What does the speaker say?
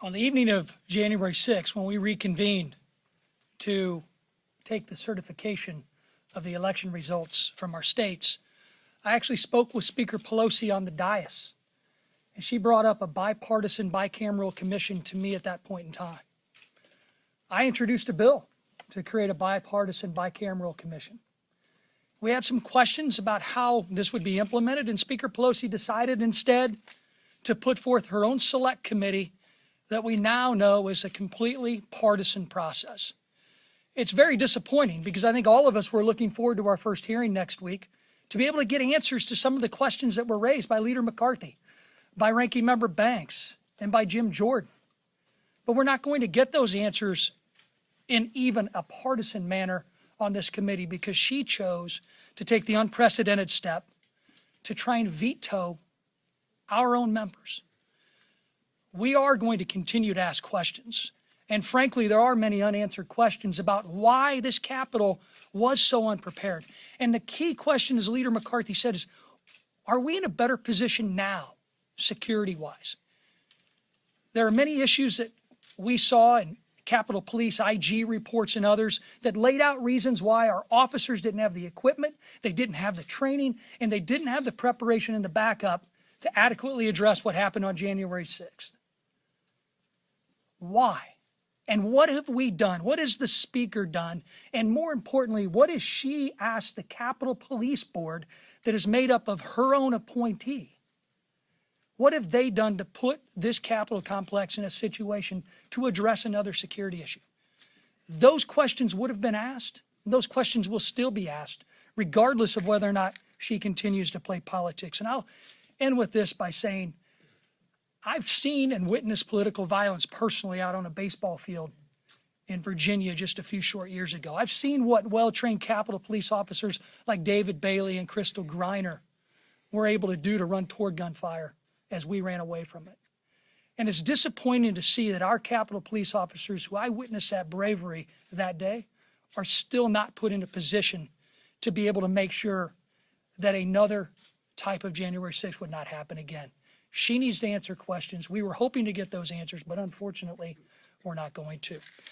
On the evening of January 6th, when we reconvened to take the certification of the election results from our states, I actually spoke with Speaker Pelosi on the dais, and she brought up a bipartisan bicameral commission to me at that point in time. I introduced a bill to create a bipartisan bicameral commission. We had some questions about how this would be implemented, and Speaker Pelosi decided instead to put forth her own select committee that we now know is a completely partisan process. It's very disappointing because I think all of us were looking forward to our first hearing next week to be able to get answers to some of the questions that were raised by Leader McCarthy, by Ranking Member Banks, and by Jim Jordan. But we're not going to get those answers in even a partisan manner on this committee because she chose to take the unprecedented step to try and veto our own members. We are going to continue to ask questions. And frankly, there are many unanswered questions about why this Capitol was so unprepared. And the key question, as Leader McCarthy said, is, are we in a better position now, security-wise? There are many issues that we saw in Capitol Police, IG reports, and others that laid out reasons why our officers didn't have the equipment, they didn't have the training, and they didn't have the preparation and the backup to adequately address what happened on January 6th. Why? And what have we done? What has the Speaker done? And more importantly, what has she asked the Capitol Police Board that is made up of her own appointee? What have they done to put this Capitol complex in a situation to address another security issue? Those questions would have been asked. Those questions will still be asked, regardless of whether or not she continues to play politics. And I'll end with this by saying, I've seen and witnessed political violence personally out on a baseball field in Virginia just a few short years ago. I've seen what well-trained Capitol Police officers like David Bailey and Crystal Griner were able to do to run toward gunfire as we ran away from it. And it's disappointing to see that our Capitol Police officers, who I witnessed that bravery that day, are still not put in a position to be able to make sure that another type of January 6th would not happen again. She needs to answer questions. We were hoping to get those answers, but unfortunately, we're not going to.